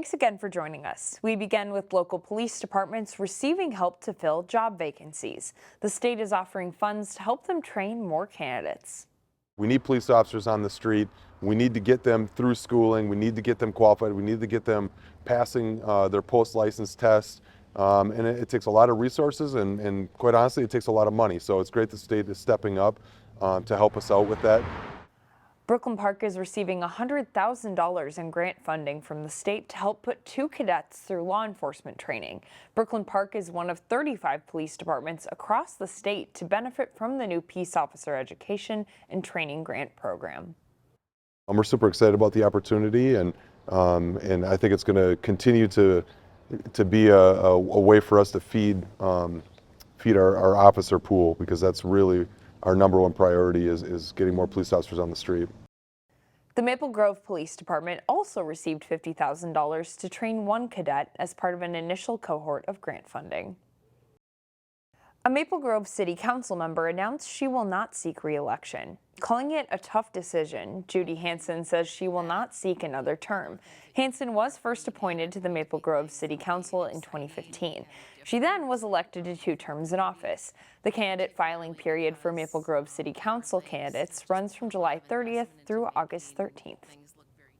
Thanks again for joining us. We begin with local police departments receiving help to fill job vacancies. The state is offering funds to help them train more candidates. We need police officers on the street. We need to get them through schooling. We need to get them qualified. We need to get them passing their post-license test. And it takes a lot of resources and quite honestly, it takes a lot of money. So it's great the state is stepping up to help us out with that. Brooklyn Park is receiving $100,000 in grant funding from the state to help put 2 cadets through law enforcement training. Brooklyn Park is one of 35 police departments across the state to benefit from the new Peace Officer Education and Training Grant Program. We're super excited about the opportunity, and I think it's going to continue to be a way for us to feed our officer pool, because that's really our #1 priority is getting more police officers on the street. The Maple Grove Police Department also received $50,000 to train 1 cadet as part of an initial cohort of grant funding. A Maple Grove City Council member announced she will not seek re-election. Calling it a tough decision, Judy Hansen says she will not seek another term. Hansen was first appointed to the Maple Grove City Council in 2015. She then was elected to 2 terms in office. The candidate filing period for Maple Grove City Council candidates runs from July 30th through August 13th.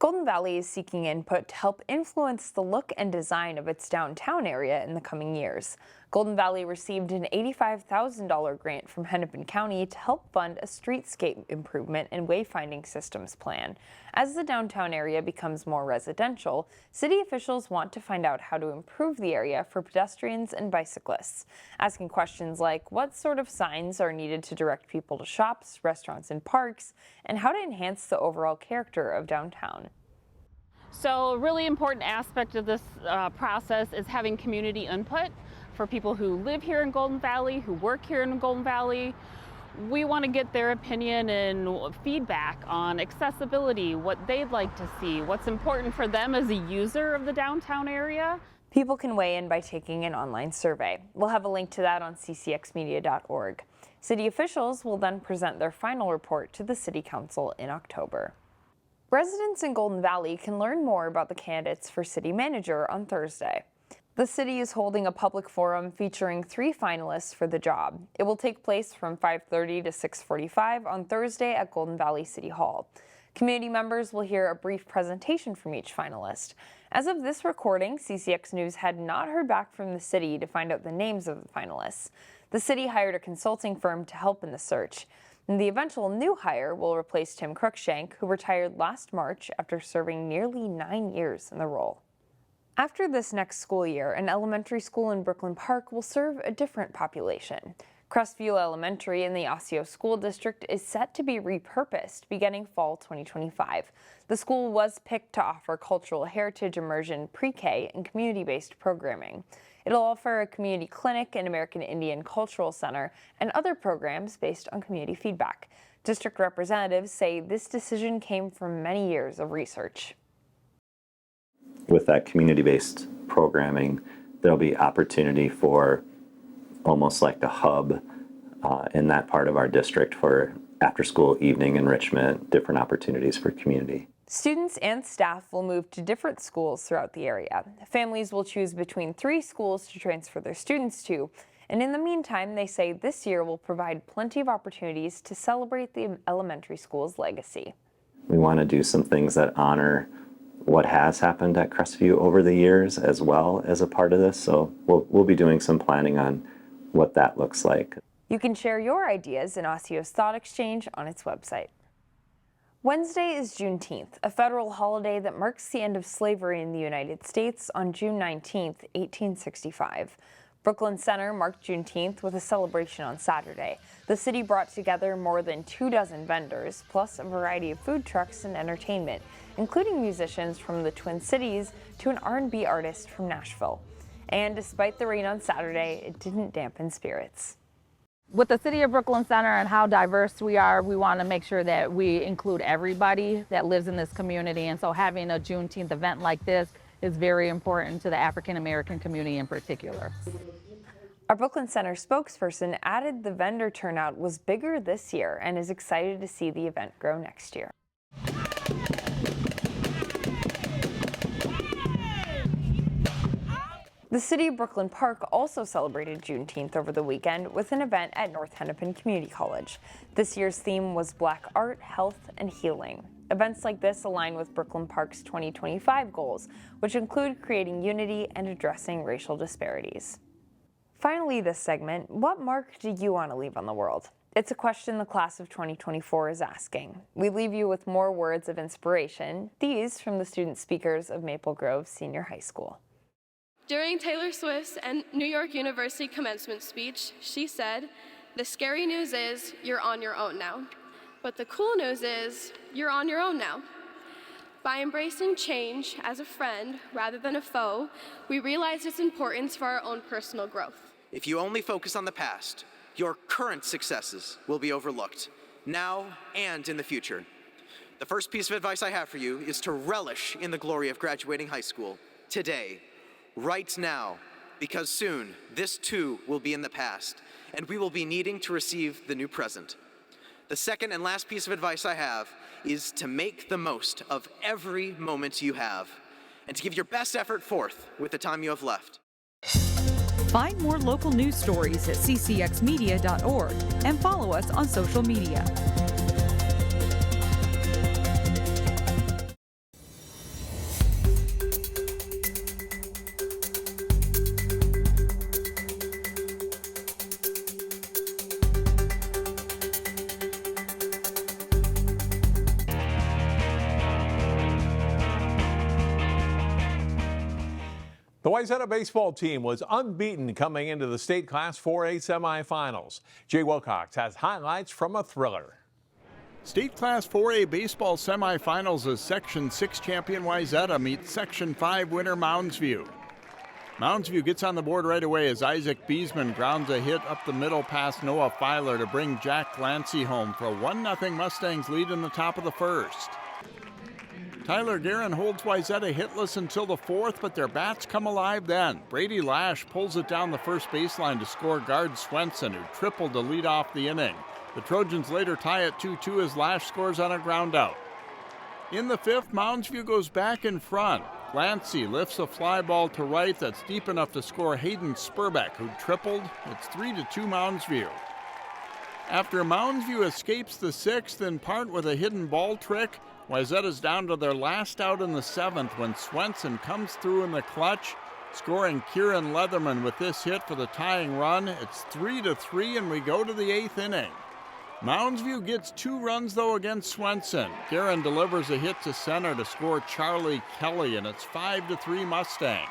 Golden Valley is seeking input to help influence the look and design of its downtown area in the coming years. Golden Valley received an $85,000 grant from Hennepin County to help fund a streetscape improvement and wayfinding systems plan. As the downtown area becomes more residential, city officials want to find out how to improve the area for pedestrians and bicyclists, asking questions like what sort of signs are needed to direct people to shops, restaurants, and parks, and how to enhance the overall character of downtown. So a really important aspect of this process is having community input for people who live here in Golden Valley, who work here in Golden Valley. We want to get their opinion and feedback on accessibility, what they'd like to see, what's important for them as a user of the downtown area. People can weigh in by taking an online survey. We'll have a link to that on ccxmedia.org. City officials will then present their final report to the City Council in October. Residents in Golden Valley can learn more about the candidates for city manager on Thursday. The city is holding a public forum featuring 3 finalists for the job. It will take place from 5:30 to 6:45 on Thursday at Golden Valley City Hall. Community members will hear a brief presentation from each finalist. As of this recording, CCX News had not heard back from the city to find out the names of the finalists. The city hired a consulting firm to help in the search. And the eventual new hire will replace Tim Cruikshank, who retired last March after serving nearly 9 years in the role. After this next school year, an elementary school in Brooklyn Park will serve a different population. Crestview Elementary in the Osseo School District is set to be repurposed beginning fall 2025. The school was picked to offer cultural heritage immersion pre-K and community-based programming. It'll offer a community clinic, an American Indian Cultural Center, and other programs based on community feedback. District representatives say this decision came from many years of research. With that community-based programming, there'll be opportunity for almost like the hub in that part of our district for after-school evening enrichment, different opportunities for community. Students and staff will move to different schools throughout the area. Families will choose between 3 schools to transfer their students to, and in the meantime, they say this year will provide plenty of opportunities to celebrate the elementary school's legacy. We want to do some things that honor what has happened at Crestview over the years as well as a part of this, so we'll be doing some planning on what that looks like. You can share your ideas in Osseo's Thought Exchange on its website. Wednesday is Juneteenth, a federal holiday that marks the end of slavery in the United States on June 19, 1865. Brooklyn Center marked Juneteenth with a celebration on Saturday. The city brought together more than 24 vendors, plus a variety of food trucks and entertainment, including musicians from the Twin Cities to an R&B artist from Nashville. And despite the rain on Saturday, it didn't dampen spirits. With the City of Brooklyn Center and how diverse we are, we want to make sure that we include everybody that lives in this community. And so having a Juneteenth event like this is very important to the African American community in particular. Our Brooklyn Center spokesperson added the vendor turnout was bigger this year and is excited to see the event grow next year. The City of Brooklyn Park also celebrated Juneteenth over the weekend with an event at North Hennepin Community College. This year's theme was Black Art, Health, and Healing. Events like this align with Brooklyn Park's 2025 goals, which include creating unity and addressing racial disparities. Finally, this segment, what mark do you want to leave on the world? It's a question the class of 2024 is asking. We leave you with more words of inspiration, these from the student speakers of Maple Grove Senior High School. During Taylor Swift's and New York University commencement speech, she said, "The scary news is you're on your own now. But the cool news is you're on your own now." By embracing change as a friend rather than a foe, we realized its importance for our own personal growth. If you only focus on the past, your current successes will be overlooked, now and in the future. The first piece of advice I have for you is to relish in the glory of graduating high school, today, right now, because soon this too will be in the past, and we will be needing to receive the new present. The second and last piece of advice I have is to make the most of every moment you have, and to give your best effort forth with the time you have left. Find more local news stories at ccxmedia.org and follow us on social media. The Wayzata baseball team was unbeaten coming into the state Class 4A semifinals. Jay Wilcox has highlights from a thriller. State Class 4A baseball semifinals as Section 6 champion Wayzata meets Section 5 winner Mounds View. Mounds View gets on the board right away as Isaac Beesman grounds a hit up the middle past Noah Filer to bring Jack Glancy home for a 1-0 Mustangs lead in the top of the first. Tyler Guerin holds Wayzata hitless until the fourth, but their bats come alive then. Brady Lash pulls it down the first baseline to score guard Swenson, who tripled to lead off the inning. The Trojans later tie at 2-2 as Lash scores on a groundout. In the fifth, Mounds View goes back in front. Glancy lifts a fly ball to right that's deep enough to score Hayden Spurbeck, who tripled. It's 3-2 Mounds View. After Mounds View escapes the sixth in part with a hidden ball trick, Wayzata's down to their last out in the seventh when Swenson comes through in the clutch, scoring Kieran Leatherman with this hit for the tying run. It's 3-3 and we go to the eighth inning. Mounds View gets 2 runs though against Swenson. Guerin delivers a hit to center to score Charlie Kelly, and it's 5-3 Mustangs.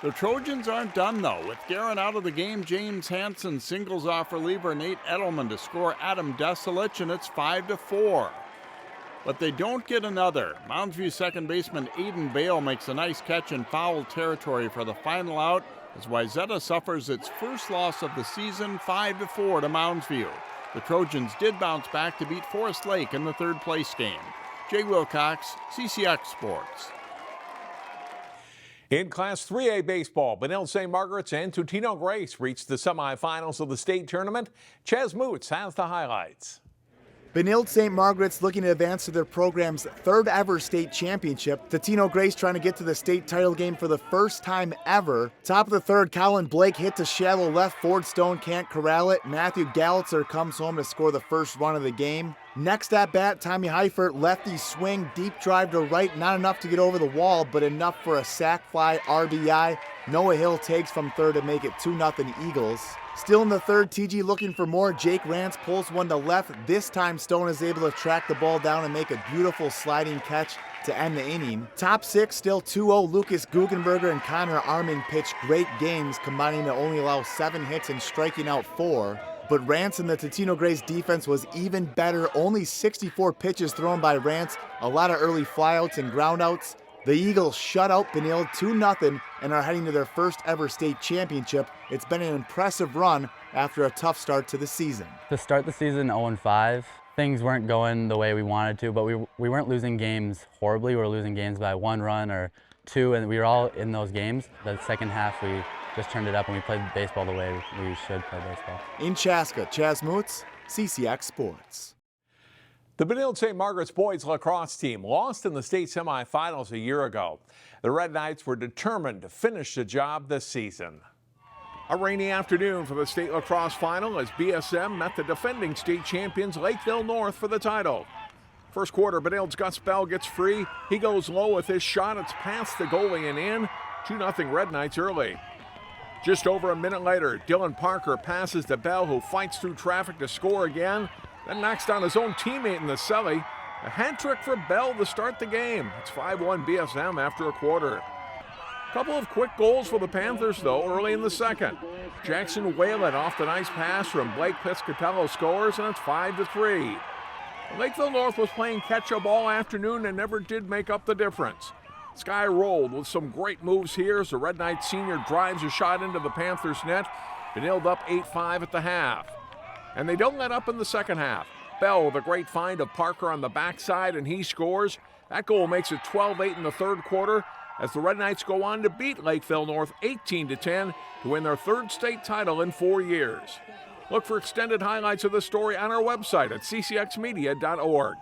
The Trojans aren't done though. With Guerin out of the game, James Hansen singles off reliever Nate Edelman to score Adam Deselich, and it's 5-4. But they don't get another. Mounds View second baseman Aiden Bale makes a nice catch in foul territory for the final out as Wayzata suffers its first loss of the season, 5-4 to Mounds View. The Trojans did bounce back to beat Forest Lake in the third place game. Jay Wilcox, CCX Sports. In Class 3A baseball, Benilde St. Margaret's and Totino Grace reached the semifinals of the state tournament. Ches Moots has the highlights. Benilde St. Margaret's looking to advance to their program's third ever state championship. Totino Grace trying to get to the state title game for the first time ever. Top of the third, Colin Blake hit to shallow left. Ford Stone can't corral it. Matthew Gallitzer comes home to score the first run of the game. Next at bat, Tommy Heifert, lefty swing, deep drive to right. Not enough to get over the wall, but enough for a sac fly RBI. Noah Hill takes from third to make it 2-0 Eagles. Still in the third, TG looking for more. Jake Rance pulls one to left. This time Stone is able to track the ball down and make a beautiful sliding catch to end the inning. Top six, still 2-0. Lucas Guggenberger and Connor Arming pitched great games, combining to only allow 7 hits and striking out 4. But Rance and the Totino Grace defense was even better. Only 64 pitches thrown by Rance, a lot of early flyouts and groundouts. The Eagles shut out Benilde 2-0 and are heading to their first ever state championship. It's been an impressive run after a tough start to the season. To start the season 0-5, things weren't going the way we wanted to, but we weren't losing games horribly. We were losing games by 1 run or 2, and we were all in those games. The second half, we just turned it up and we played baseball the way we should play baseball. In Chaska, Chaz Moots, CCX Sports. The Benilde St. Margaret's boys lacrosse team lost in the state semifinals a year ago. The Red Knights were determined to finish the job this season. A rainy afternoon for the state lacrosse final as BSM met the defending state champions Lakeville North for the title. First quarter, Benilde's Gus Bell gets free. He goes low with his shot. It's past the goalie and in. 2-0 Red Knights early. Just over a minute later, Dylan Parker passes to Bell, who fights through traffic to score again. Then knocks down his own teammate in the celly. A hat trick for Bell to start the game. It's 5-1 BSM after a quarter. Couple of quick goals for the Panthers, though, early in the second. Jackson Whalen off the nice pass from Blake Piscatello scores, and it's 5-3. Lakeville North was playing catch-up all afternoon and never did make up the difference. Sky rolled with some great moves here as the Red Knight senior drives a shot into the Panthers' net. Benilde up 8-5 at the half. And they don't let up in the second half. Bell with a great find of Parker on the backside, and he scores. That goal makes it 12-8 in the third quarter as the Red Knights go on to beat Lakeville North 18-10 to win their third state title in 4 years. Look for extended highlights of the story on our website at ccxmedia.org.